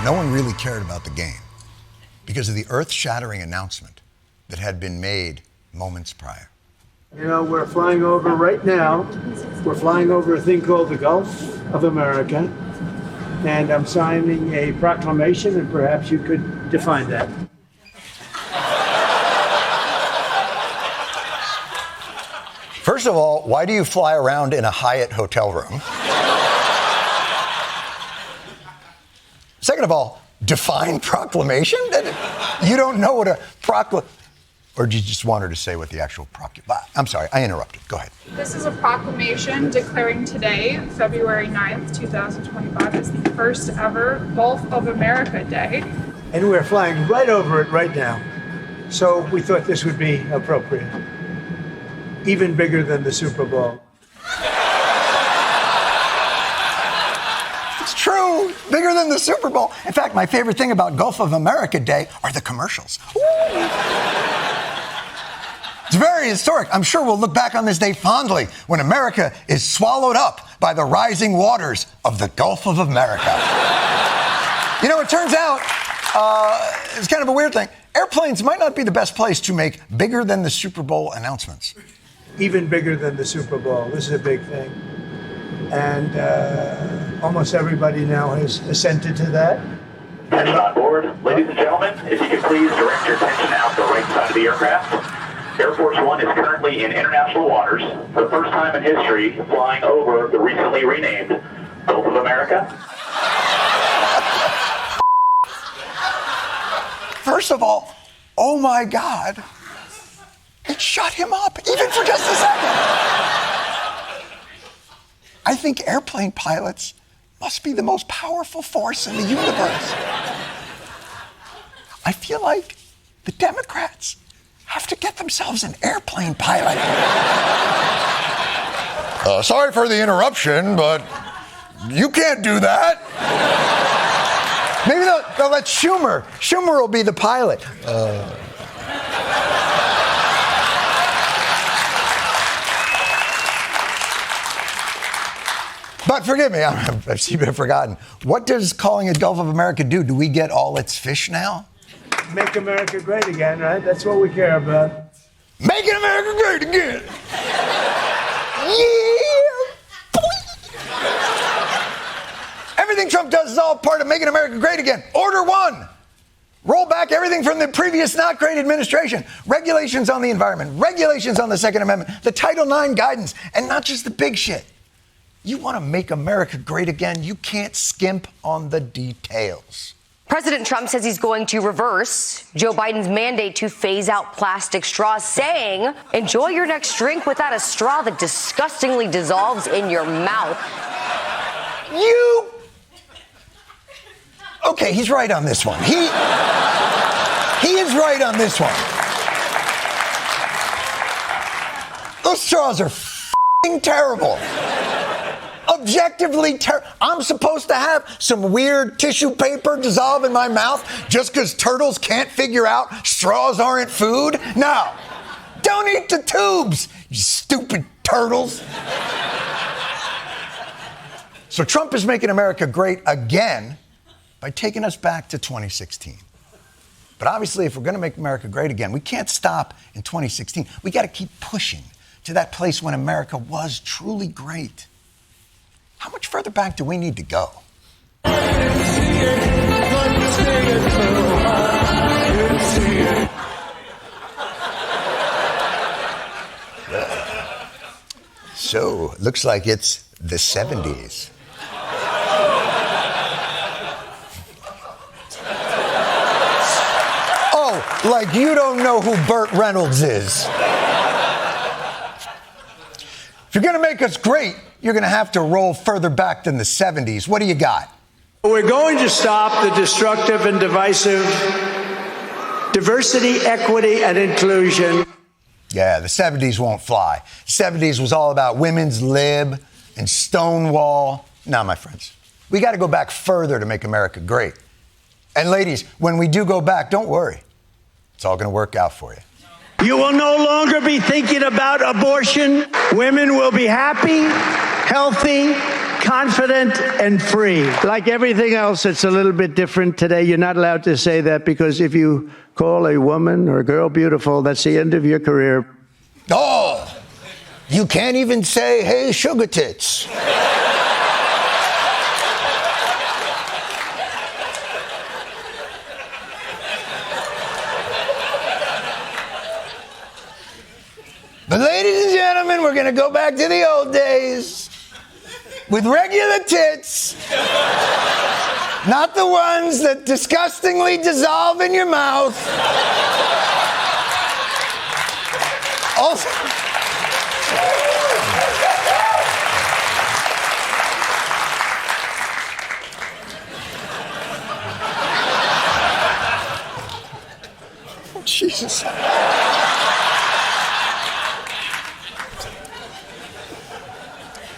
No one really cared about the game because of the earth-shattering announcement that had been made moments prior. You know, we're flying over right now. We're flying over a thing called the Gulf of America, and I'm signing a proclamation, and perhaps you could define that. First of all, why do you fly around in a Hyatt hotel room? Second of all, define proclamation? You don't know what a proclamation... Or did you just want her to say what the actual I'm sorry, I interrupted. Go ahead. This is a proclamation declaring today, February 9th, 2025, as the first ever Gulf of America Day. And we're flying right over it right now. So we thought this would be appropriate. Even bigger than the Super Bowl. It's true. Bigger than the Super Bowl. In fact, my favorite thing about Gulf of America Day are the commercials. Ooh. It's very historic. I'm sure we'll look back on this day fondly when America is swallowed up by the rising waters of the Gulf of America. You know, it turns out, it's kind of a weird thing. Airplanes might not be the best place to make bigger than the Super Bowl announcements. Even bigger than the Super Bowl. This is a big thing. And almost everybody now has assented to that. Attention on board. Ladies and gentlemen, if you could please direct your attention out the right side of the aircraft. Air Force One is currently in international waters, for the first time in history, flying over the recently renamed Gulf of America. First of all, oh my God, it shut him up, even for just a second. I think airplane pilots must be the most powerful force in the universe. I feel like the Democrats have to get themselves an airplane pilot. Sorry for the interruption, but you can't do that. Maybe they'll let Schumer. Schumer will be the pilot. But forgive me, I've forgotten. What does calling it Gulf of America do? Do we get all its fish now? Make America great again, right? That's what we care about. Making America great again. Yeah. Everything Trump does is all part of making America great again. Order one. Roll back everything from the previous not great administration. Regulations on the environment, regulations on the Second Amendment, the Title IX guidance, and not just the big shit. You want to make America great again, you can't skimp on the details. President Trump says he's going to reverse Joe Biden's mandate to phase out plastic straws, saying, enjoy your next drink without a straw that disgustingly dissolves in your mouth. Okay, he's right on this one. He is right on this one. Those straws are f***ing terrible. Objectively terrible. I'm supposed to have some weird tissue paper dissolve in my mouth just because turtles can't figure out straws aren't food? No. Don't eat the tubes, you stupid turtles. So Trump is making America great again by taking us back to 2016. But obviously, if we're going to make America great again, we can't stop in 2016. We got to keep pushing to that place when America was truly great. How much further back do we need to go? So, looks like it's the 70s. Oh, like you don't know who Burt Reynolds is. If you're going to make us great, you're going to have to roll further back than the 70s. What do you got? We're going to stop the destructive and divisive diversity, equity, and inclusion. Yeah, the 70s won't fly. The 70s was all about women's lib and Stonewall. No, my friends, we got to go back further to make America great. And ladies, when we do go back, don't worry. It's all going to work out for you. You will no longer be thinking about abortion. Women will be happy, healthy, confident and free. Like everything else, it's a little bit different today. You're not allowed to say that because if you call a woman or a girl beautiful, that's the end of your career. Oh, you can't even say, hey, sugar tits. But ladies and gentlemen, we're going to go back to the old days with regular tits, not the ones that disgustingly dissolve in your mouth. Also, oh, Jesus.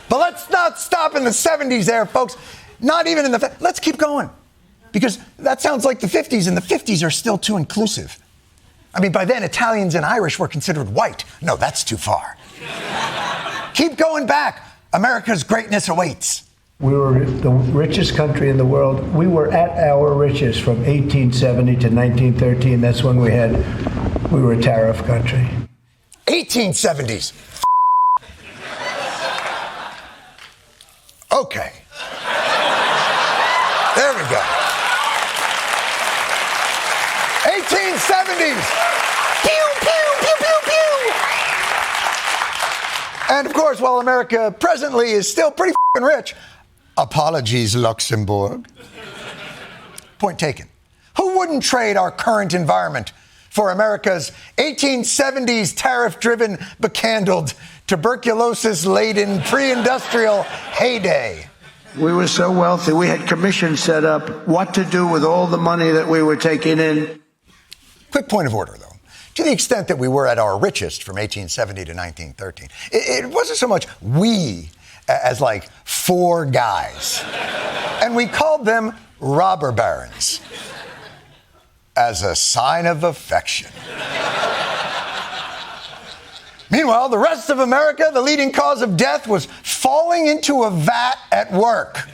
But let's not stop in the 70s there, folks. Not even in the... Let's keep going. Because that sounds like the 50s, and the 50s are still too inclusive. I mean, by then, Italians and Irish were considered white. No, that's too far. Keep going back. America's greatness awaits. We were the richest country in the world. We were at our richest from 1870 to 1913. That's when we were a tariff country. 1870s. Okay. There we go. 1870s. Pew, pew, pew, pew, pew. And of course, while America presently is still pretty rich, apologies, Luxembourg. Point taken. Who wouldn't trade our current environment for America's 1870s tariff-driven, becandled, tuberculosis-laden, pre-industrial heyday? We were so wealthy, we had commissions set up what to do with all the money that we were taking in. Quick point of order, though. To the extent that we were at our richest from 1870 to 1913, it wasn't so much we as like four guys. And we called them robber barons as a sign of affection. Meanwhile, the rest of America, the leading cause of death was falling into a vat at work.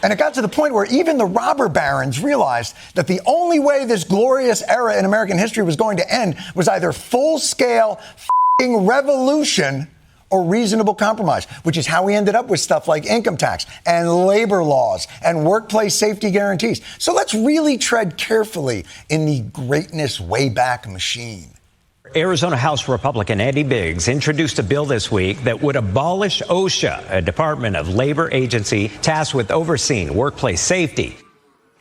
And it got to the point where even the robber barons realized that the only way this glorious era in American history was going to end was either full-scale f***ing revolution or reasonable compromise, which is how we ended up with stuff like income tax and labor laws and workplace safety guarantees. So let's really tread carefully in the greatness way back machine. Arizona House Republican Andy Biggs introduced a bill this week that would abolish OSHA, a Department of Labor agency tasked with overseeing workplace safety.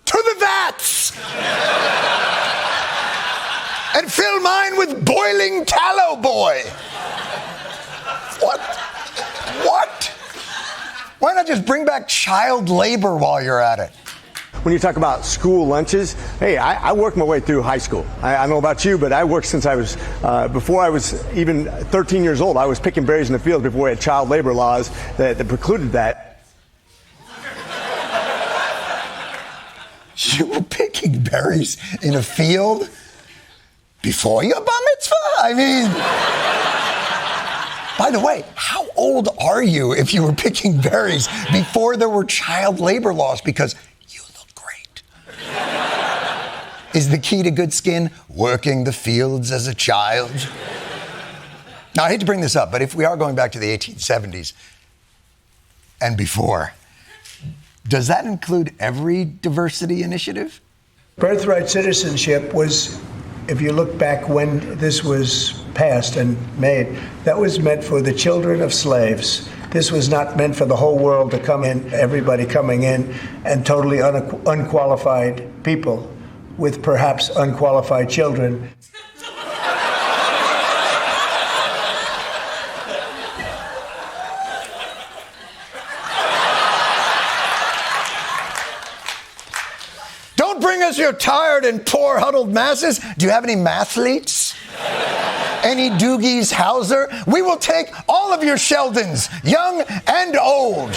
To the vats! And fill mine with boiling tallow, boy! What? What? Why not just bring back child labor while you're at it? When you talk about school lunches, hey, I worked my way through high school. I don't know about you, but I worked since I was, before I was even 13 years old. I was picking berries in the field before we had child labor laws that precluded that. You were picking berries in a field before your bar mitzvah? I mean... By the way, how old are you if you were picking berries before there were child labor laws? Because you look great. Is the key to good skin working the fields as a child? Now, I hate to bring this up, but if we are going back to the 1870s and before, does that include every diversity initiative? Birthright citizenship was, if you look back when this was passed and made, that was meant for the children of slaves. This was not meant for the whole world to come in, everybody coming in, and totally unqualified people with perhaps unqualified children. Don't bring us your tired and poor huddled masses. Do you have any mathletes? Any Doogies Howser? We will take all of your Sheldons, young and old.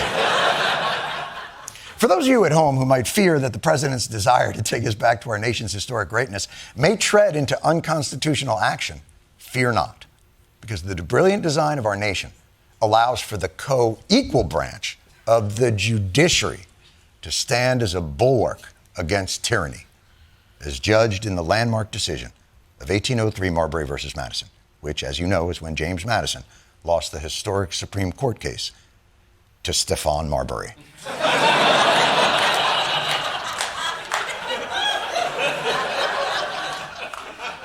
For those of you at home who might fear that the president's desire to take us back to our nation's historic greatness may tread into unconstitutional action, fear not. Because the brilliant design of our nation, allows for the co-equal branch of the judiciary to stand as a bulwark against tyranny, as judged in the landmark decision of 1803 Marbury versus Madison, which, as you know, is when James Madison lost the historic Supreme Court case to Stephon Marbury.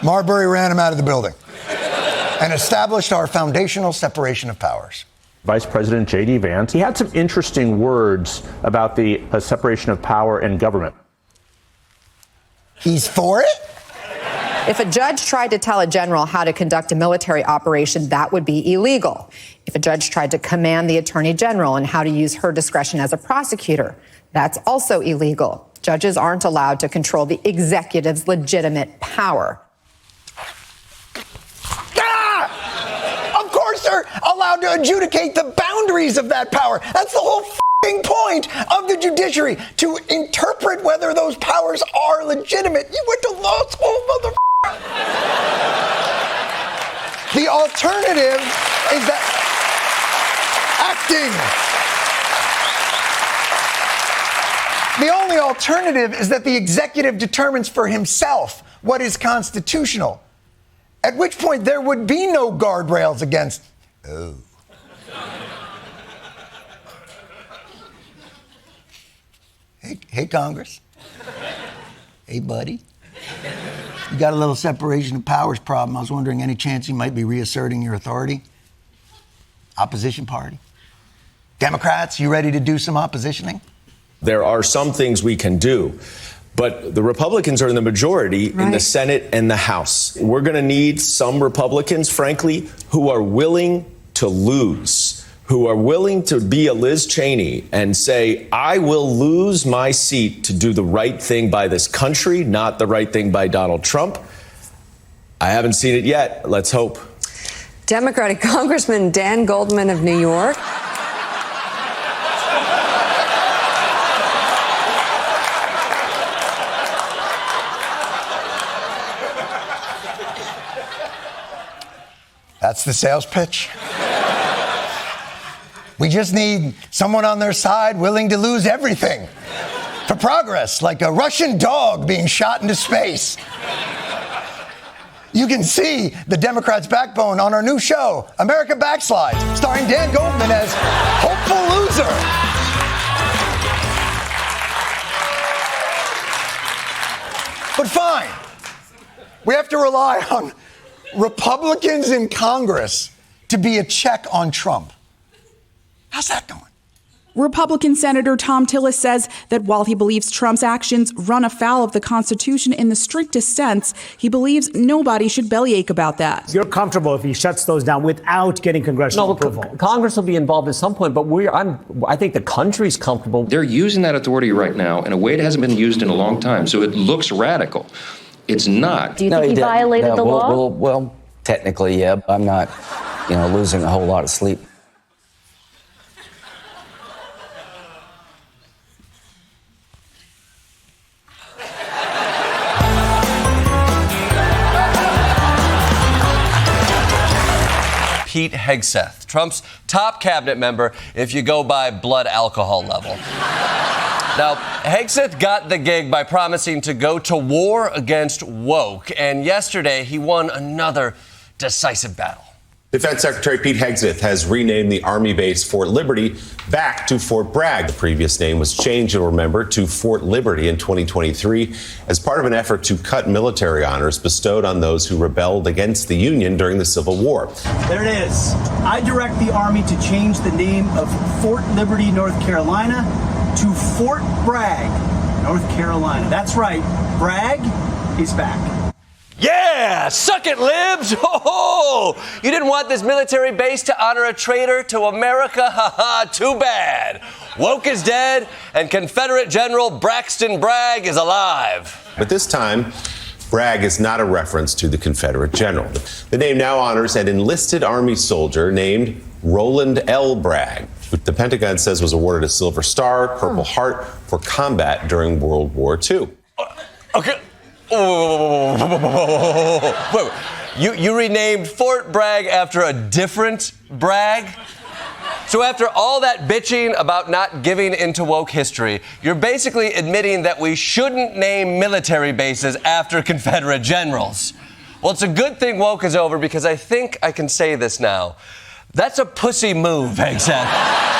Marbury ran him out of the building and established our foundational separation of powers. Vice President J.D. Vance, he had some interesting words about the separation of power and government. He's for it? If a judge tried to tell a general how to conduct a military operation, that would be illegal. If a judge tried to command the attorney general on how to use her discretion as a prosecutor, that's also illegal. Judges aren't allowed to control the executive's legitimate power. Of course they're allowed to adjudicate the boundaries of that power. That's the whole point of the judiciary, to interpret whether those powers are legitimate. You went to law school, motherfucker. The alternative is that acting. The only alternative is that the executive determines for himself what is constitutional, at which point there would be no guardrails against, Hey, Congress. Hey, buddy. You got a little separation of powers problem. I was wondering, any chance you might be reasserting your authority? Opposition party? Democrats, you ready to do some oppositioning? There are some things we can do, but the Republicans are in the majority in the Senate and the House. We're going to need some Republicans, frankly, who are willing to lose, who are willing to be a Liz Cheney and say, I will lose my seat to do the right thing by this country, not the right thing by Donald Trump. I haven't seen it yet. Let's hope. Democratic Congressman Dan Goldman of New York. That's the sales pitch. We just need someone on their side willing to lose everything for progress, like a Russian dog being shot into space. You can see the Democrats' backbone on our new show, America Backslides, starring Dan Goldman as hopeful loser. But fine, we have to rely on Republicans in Congress to be a check on Trump. How's that going? Republican Senator Thom Tillis says that while he believes Trump's actions run afoul of the Constitution in the strictest sense, he believes nobody should bellyache about that. You're comfortable if he shuts those down without getting congressional approval? Congress will be involved at some point, but I think the country's comfortable. They're using that authority right now in a way that hasn't been used in a long time, so it looks radical. It's not. Do you think he violated the law? Well, technically, yeah. I'm not, losing a whole lot of sleep. Pete Hegseth, Trump's top cabinet member if you go by blood alcohol level. Now, Hegseth got the gig by promising to go to war against woke, and yesterday he won another decisive battle. Defense Secretary Pete Hegseth has renamed the Army base Fort Liberty back to Fort Bragg. The previous name was changed, you'll remember, to Fort Liberty in 2023 as part of an effort to cut military honors bestowed on those who rebelled against the Union during the Civil War. There it is. I direct the Army to change the name of Fort Liberty, North Carolina to Fort Bragg, North Carolina. That's right. Bragg is back. Yeah! Suck it, libs! Ho-ho! You didn't want this military base to honor a traitor to America? Ha-ha, too bad. Woke is dead, and Confederate General Braxton Bragg is alive. But this time, Bragg is not a reference to the Confederate general. The name now honors an enlisted Army soldier named Roland L. Bragg, who the Pentagon says was awarded a Silver Star, Purple Heart for combat during World War II. Okay. You renamed Fort Bragg after a different Bragg? So after all that bitching about not giving into woke history, you're basically admitting that we shouldn't name military bases after Confederate generals. Well, it's a good thing woke is over because I think I can say this now. That's a pussy move, Hegseth.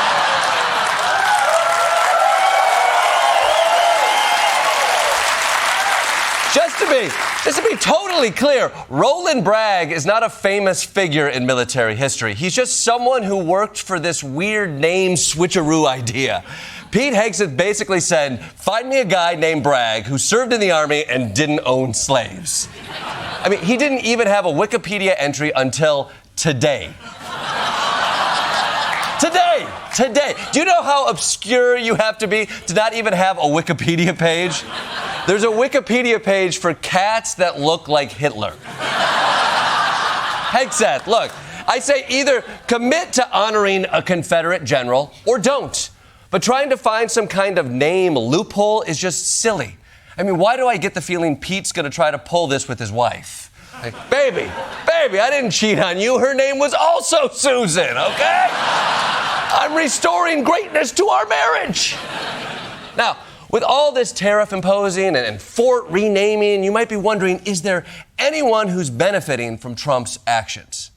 Just to be totally clear, Roland Bragg is not a famous figure in military history. He's just someone who worked for this weird name switcheroo idea. Pete Hegseth basically said, find me a guy named Bragg who served in the army and didn't own slaves. I mean, he didn't even have a Wikipedia entry until today. Today. Do you know how obscure you have to be to not even have a Wikipedia page? There's a Wikipedia page for cats that look like Hitler. Hegseth, look, I say either commit to honoring a Confederate general or don't. But trying to find some kind of name loophole is just silly. I mean, why do I get the feeling Pete's going to try to pull this with his wife? Like, baby, I didn't cheat on you. Her name was also Susan, okay? I'm restoring greatness to our marriage. Now, with all this tariff imposing and fort renaming, you might be wondering, is there anyone who's benefiting from Trump's actions?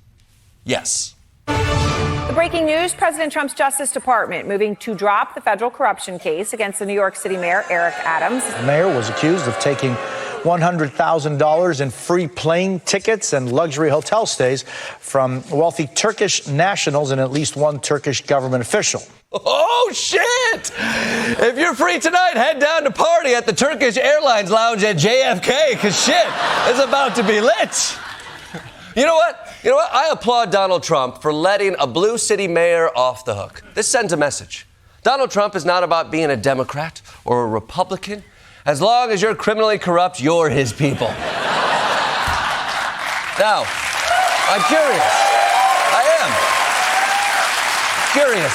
Yes. The breaking news, President Trump's Justice Department moving to drop the federal corruption case against the New York City Mayor Eric Adams. The mayor was accused of taking $100,000 in free plane tickets and luxury hotel stays from wealthy Turkish nationals and at least one Turkish government official. Oh, shit! If you're free tonight, head down to party at the Turkish Airlines Lounge at JFK, because shit is about to be lit. You know what? I applaud Donald Trump for letting a blue city mayor off the hook. This sends a message. Donald Trump is not about being a Democrat or a Republican. As long as you're criminally corrupt, you're his people. Now, I'm curious. Curious.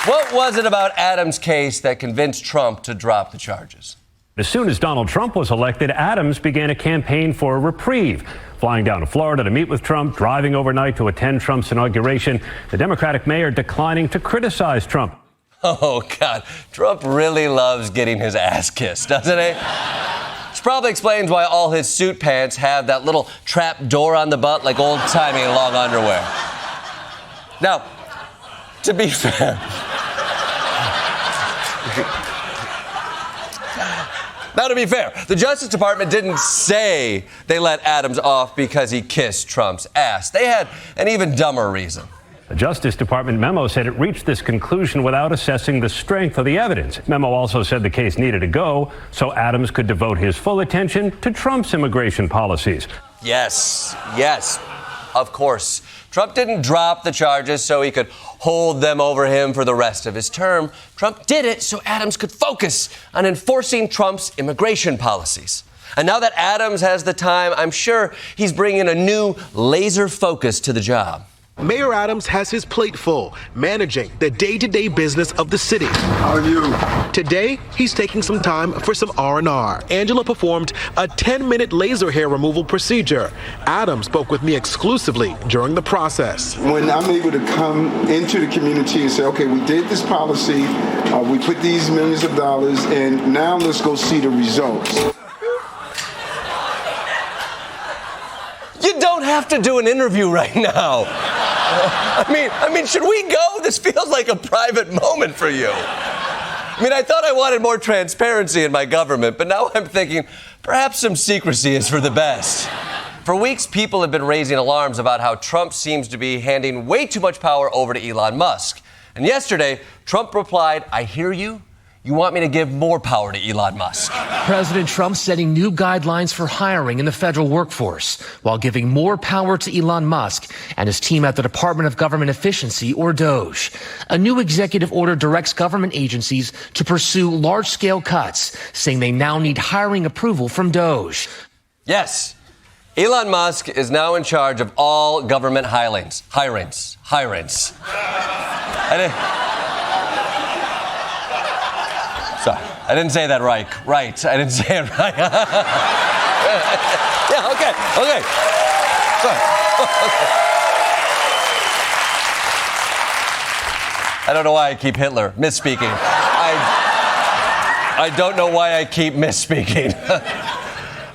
What was it about Adams' case that convinced Trump to drop the charges? As soon as Donald Trump was elected, Adams began a campaign for a reprieve, flying down to Florida to meet with Trump, driving overnight to attend Trump's inauguration, the Democratic mayor declining to criticize Trump. Oh, God. Trump really loves getting his ass kissed, doesn't he? Which probably explains why all his suit pants have that little trap door on the butt like old-timey long underwear. Now, to be fair... Now, to be fair, the Justice Department didn't say they let Adams off because he kissed Trump's ass. They had an even dumber reason. The Justice Department memo said it reached this conclusion without assessing the strength of the evidence. The memo also said the case needed to go so Adams could devote his full attention to Trump's immigration policies. Yes, of course. Trump didn't drop the charges so he could hold them over him for the rest of his term. Trump did it so Adams could focus on enforcing Trump's immigration policies. And now that Adams has the time, I'm sure he's bringing a new laser focus to the job. Mayor Adams has his plate full, managing the day-to-day business of the city. How are you? Today, he's taking some time for some R&R. Angela performed a 10-minute laser hair removal procedure. Adams spoke with me exclusively during the process. When I'm able to come into the community and say, okay, we did this policy, we put these millions of dollars, and now let's go see the results. You don't have to do an interview right now. I mean, should we go? This feels like a private moment for you. I thought I wanted more transparency in my government, but now I'm thinking perhaps some secrecy is for the best. For weeks, people have been raising alarms about how Trump seems to be handing way too much power over to Elon Musk. And yesterday, Trump replied, I hear you. You want me to give more power to Elon Musk. President Trump setting new guidelines for hiring in the federal workforce while giving more power to Elon Musk and his team at the Department of Government Efficiency, or DOGE. A new executive order directs government agencies to pursue large-scale cuts, saying they now need hiring approval from DOGE. Yes. Elon Musk is now in charge of all government hirings. Sorry, I didn't say that right. I didn't say it right. Yeah, okay. Sorry. I don't know why I keep Hitler misspeaking. I don't know why I keep misspeaking.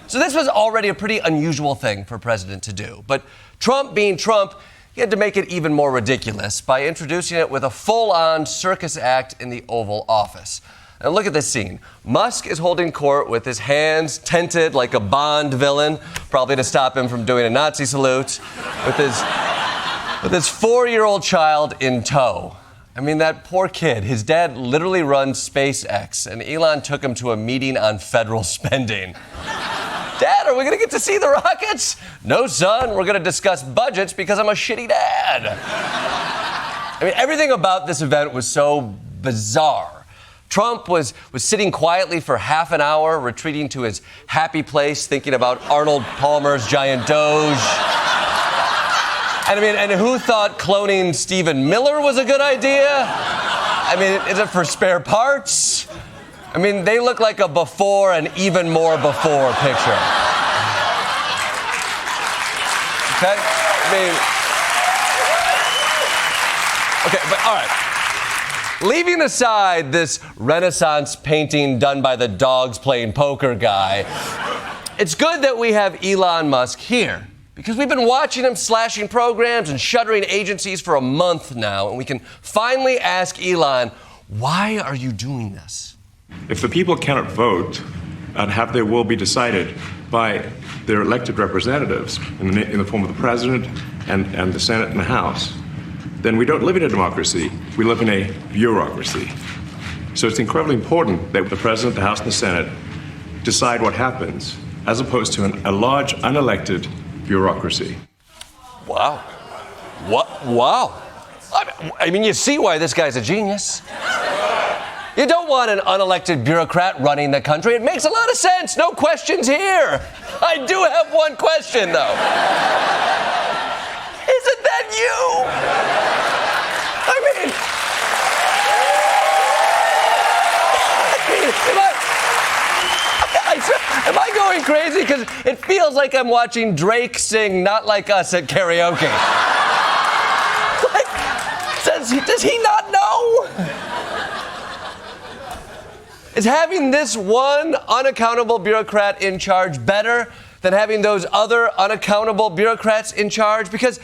So this was already a pretty unusual thing for a president to do. But Trump being Trump, he had to make it even more ridiculous by introducing it with a full-on circus act in the Oval Office. And look at this scene. Musk is holding court with his hands tented like a Bond villain, probably to stop him from doing a Nazi salute, with his 4-year-old child in tow. I mean, that poor kid. His dad literally runs SpaceX, and Elon took him to a meeting on federal spending. Dad, are we going to get to see the rockets? No, son, we're going to discuss budgets because I'm a shitty dad. I mean, everything about this event was so bizarre. Trump was sitting quietly for half an hour, retreating to his happy place, thinking about Arnold Palmer's giant Doge. And I mean, and who thought cloning Stephen Miller was a good idea? I mean, is it for spare parts? I mean, they look like a before and even more before picture. Okay? Okay, but all right. Leaving aside this Renaissance painting done by the dogs playing poker guy, it's good that we have Elon Musk here. Because we've been watching him slashing programs and shuttering agencies for a month now, and we can finally ask Elon, why are you doing this? If the people cannot vote and have their will be decided by their elected representatives in the form of the president and the Senate and the House, then we don't live in a democracy. We live in a bureaucracy. So it's incredibly important that the president, the House, and the Senate decide what happens, as opposed to a large, unelected bureaucracy. Wow. What? Wow. I mean, you see why this guy's a genius. You don't want an unelected bureaucrat running the country. It makes a lot of sense. No questions here. I do have one question, though. Isn't that you? Am I going crazy? Because it feels like I'm watching Drake sing Not Like Us at karaoke. Like, does he not know? Is having this one unaccountable bureaucrat in charge better than having those other unaccountable bureaucrats in charge? Because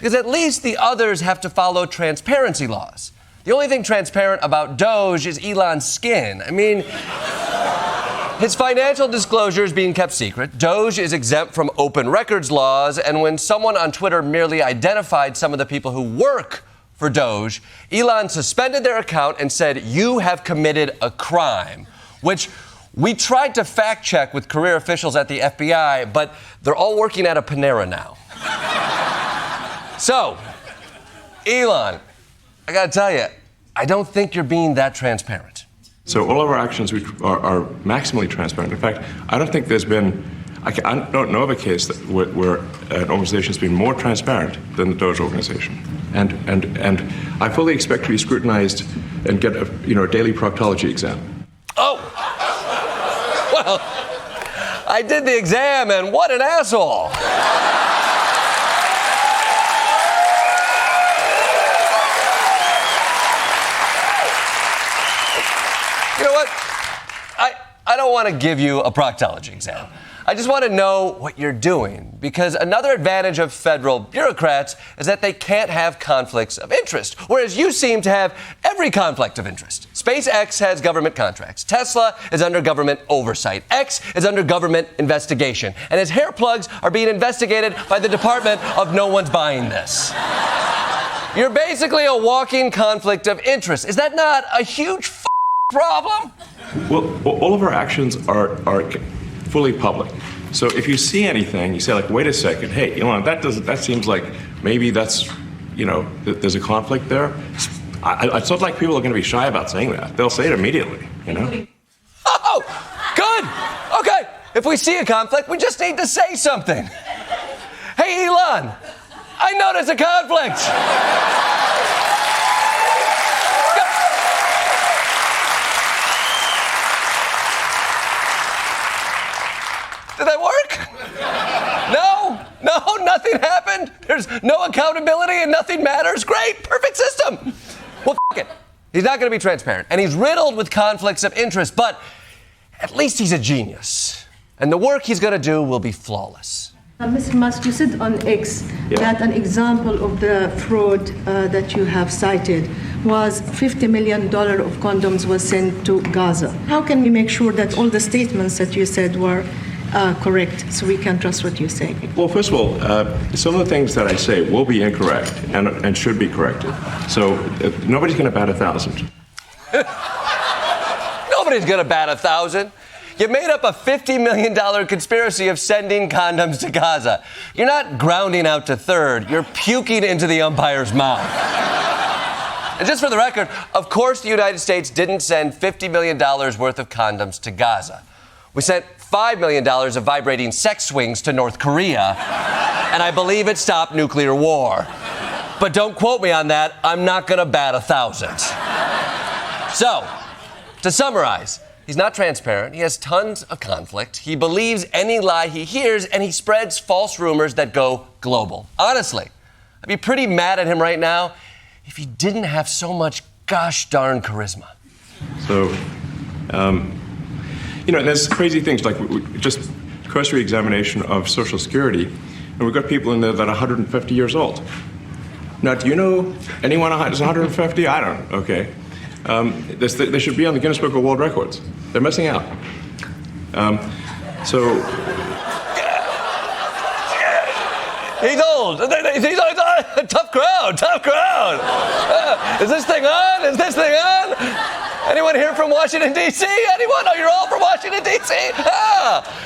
at least the others have to follow transparency laws. The only thing transparent about Doge is Elon's skin. I mean, his financial disclosures being kept secret, Doge is exempt from open records laws, and when someone on Twitter merely identified some of the people who work for Doge, Elon suspended their account and said, "You have committed a crime," which we tried to fact check with career officials at the FBI, but they're all working at a Panera now. So, Elon, I gotta tell you, I don't think you're being that transparent. So all of our actions are maximally transparent. In fact, I don't think there's been, I don't know of a case where an organization has been more transparent than the Doge organization. And I fully expect to be scrutinized and get a daily proctology exam. Oh! Well, I did the exam, and what an asshole! You know what? I don't want to give you a proctology exam. I just want to know what you're doing, because another advantage of federal bureaucrats is that they can't have conflicts of interest, whereas you seem to have every conflict of interest. SpaceX has government contracts. Tesla is under government oversight. X is under government investigation. And his hair plugs are being investigated by the Department of No One's Buying This. You're basically a walking conflict of interest. Is that not a huge problem? Well, all of our actions are fully public. So if you see anything, you say like, wait a second, hey, Elon, that seems like maybe that's, there's a conflict there. It's not like people are going to be shy about saying that. They'll say it immediately, Oh, good. Okay. If we see a conflict, we just need to say something. Hey, Elon, I notice a conflict. Did that work? No, nothing happened. There's no accountability and nothing matters. Great, perfect system. Well, f*** it. He's not going to be transparent, and he's riddled with conflicts of interest, but at least he's a genius. And the work he's going to do will be flawless. Mr. Musk, you said on X that an example of the fraud that you have cited was $50 million of condoms was sent to Gaza. How can we make sure that all the statements that you said were correct so we can trust what you say? Well, first of all, some of the things that I say will be incorrect and should be corrected. So nobody's going to bat 1,000. Nobody's going to bat 1,000. You made up a $50 million conspiracy of sending condoms to Gaza. You're not grounding out to third. You're puking into the umpire's mouth. And just for the record, of course the United States didn't send $50 million worth of condoms to Gaza. We sent $5 million of vibrating sex swings to North Korea, and I believe it stopped nuclear war. But don't quote me on that. I'm not going to bat 1,000. So, to summarize, he's not transparent. He has tons of conflict. He believes any lie he hears, and he spreads false rumors that go global. Honestly, I'd be pretty mad at him right now if he didn't have so much gosh darn charisma. So, there's crazy things like just cursory examination of Social Security, and we've got people in there that are 150 years old. Now, do you know anyone who's 150? I don't. Okay. They should be on the Guinness Book of World Records. They're missing out. He's old. He's old. Tough crowd. Is this thing on? Anyone here from Washington, D.C.? Anyone? Oh, you're all from Washington, D.C.?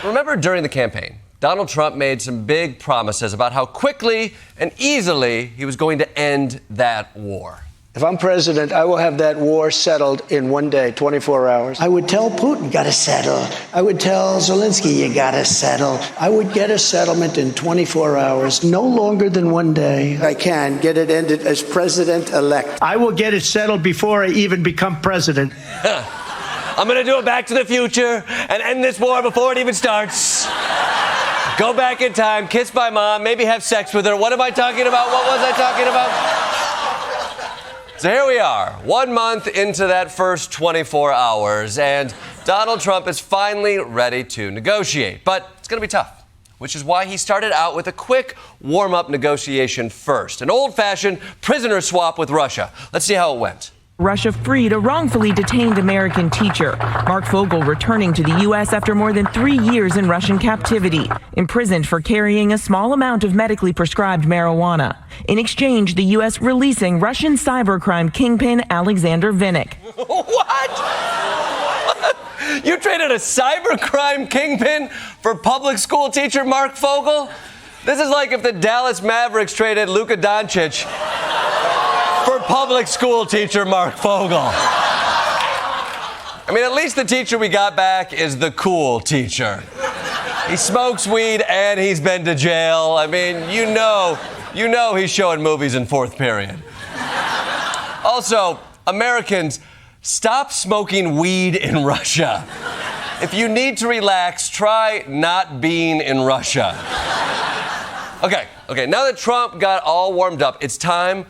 Remember during the campaign, Donald Trump made some big promises about how quickly and easily he was going to end that war. If I'm president, I will have that war settled in one day, 24 hours. I would tell Putin, you gotta settle. I would tell Zelensky, you gotta settle. I would get a settlement in 24 hours, no longer than one day. I can get it ended as president-elect. I will get it settled before I even become president. I'm going to do a Back to the Future and end this war before it even starts. Go back in time, kiss my mom, maybe have sex with her. What am I talking about? What was I talking about? So here we are, 1 month into that first 24 hours, and Donald Trump is finally ready to negotiate. But it's going to be tough, which is why he started out with a quick warm-up negotiation first, an old-fashioned prisoner swap with Russia. Let's see how it went. Russia freed a wrongfully detained American teacher. Mark Fogel returning to the U.S. after more than 3 years in Russian captivity, imprisoned for carrying a small amount of medically prescribed marijuana. In exchange, the U.S. releasing Russian cybercrime kingpin Alexander Vinnik. What? You traded a cybercrime kingpin for public school teacher Mark Fogel? This is like if the Dallas Mavericks traded Luka Doncic for public school teacher Mark Fogel. I mean, at least the teacher we got back is the cool teacher. He smokes weed and he's been to jail. I mean, you know he's showing movies in fourth period. Also, Americans, stop smoking weed in Russia. If you need to relax, try not being in Russia. Okay, now that Trump got all warmed up, it's time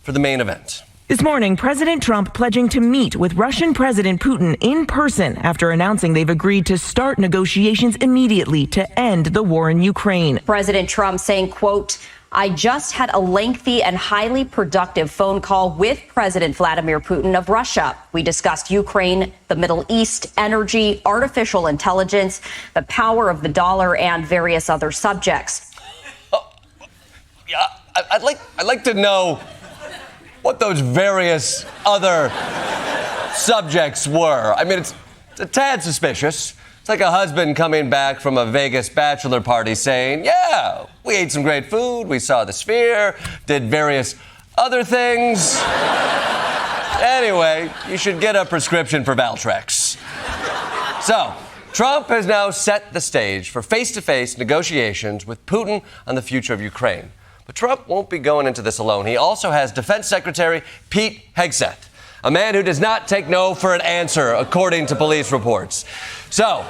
for the main event. This morning, President Trump pledging to meet with Russian President Putin in person after announcing they've agreed to start negotiations immediately to end the war in Ukraine. President Trump saying, quote, I just had a lengthy and highly productive phone call with President Vladimir Putin of Russia. We discussed Ukraine, the Middle East, energy, artificial intelligence, the power of the dollar, and various other subjects. Yeah, I'd like to know what those various other subjects were. I mean, it's a tad suspicious. It's like a husband coming back from a Vegas bachelor party saying, yeah, we ate some great food, we saw the Sphere, did various other things. Anyway, you should get a prescription for Valtrex. So, Trump has now set the stage for face-to-face negotiations with Putin on the future of Ukraine. But Trump won't be going into this alone. He also has Defense Secretary Pete Hegseth, a man who does not take no for an answer, according to police reports. So,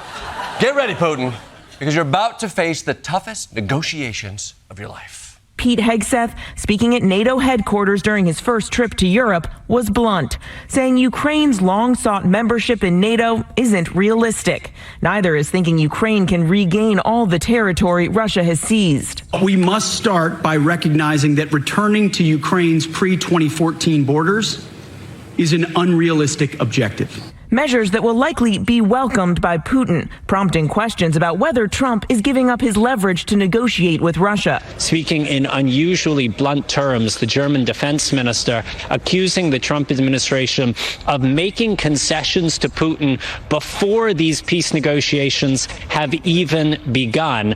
get ready, Putin, because you're about to face the toughest negotiations of your life. Pete Hegseth, speaking at NATO headquarters during his first trip to Europe, was blunt, saying Ukraine's long-sought membership in NATO isn't realistic. Neither is thinking Ukraine can regain all the territory Russia has seized. We must start by recognizing that returning to Ukraine's pre-2014 borders is an unrealistic objective. Measures that will likely be welcomed by Putin, prompting questions about whether Trump is giving up his leverage to negotiate with Russia. Speaking in unusually blunt terms, the German defense minister accusing the Trump administration of making concessions to Putin before these peace negotiations have even begun.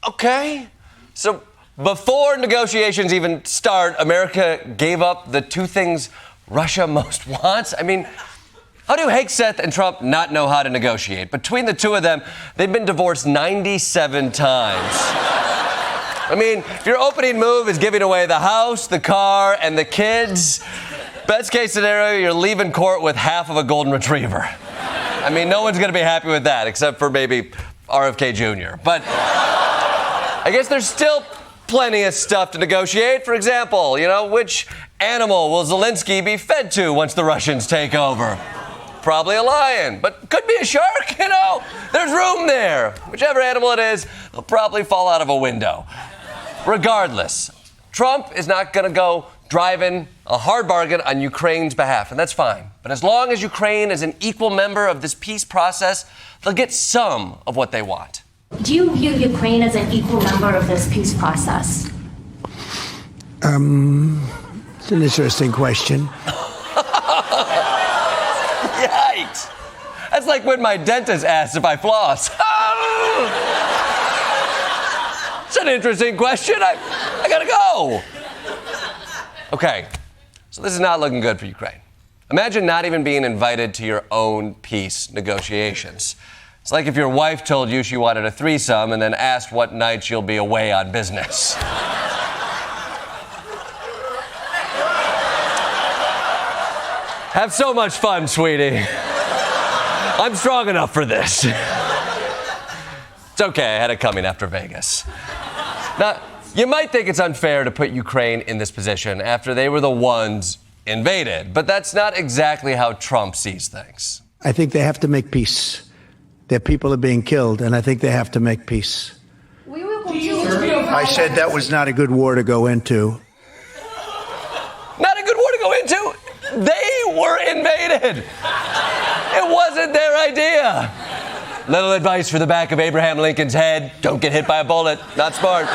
Okay, so before negotiations even start, America gave up the two things Russia most wants? I mean, how do Hegseth and Trump not know how to negotiate? Between the two of them, they've been divorced 97 times. I mean, if your opening move is giving away the house, the car, and the kids, best case scenario, you're leaving court with half of a golden retriever. I mean, no one's going to be happy with that, except for maybe RFK Jr. But I guess there's still plenty of stuff to negotiate. For example, which animal will Zelensky be fed to once the Russians take over? Probably a lion, but could be a shark, There's room there. Whichever animal it is, they'll probably fall out of a window. Regardless, Trump is not going to go driving a hard bargain on Ukraine's behalf, and that's fine. But as long as Ukraine is an equal member of this peace process, they'll get some of what they want. Do you view Ukraine as an equal member of this peace process? It's an interesting question. Yikes! That's like when my dentist asks if I floss. It's an interesting question. I gotta go. Okay, so this is not looking good for Ukraine. Imagine not even being invited to your own peace negotiations. It's like if your wife told you she wanted a threesome and then asked what night you'll be away on business. Have so much fun, sweetie. I'm strong enough for this. It's okay, I had it coming after Vegas. Now, you might think it's unfair to put Ukraine in this position after they were the ones invaded, but that's not exactly how Trump sees things. I think they have to make peace. Their people are being killed, and I think they have to make peace. I said that was not a good war to go into. Not a good war to go into? They were invaded. It wasn't their idea. Little advice for the back of Abraham Lincoln's head. Don't get hit by a bullet. Not smart.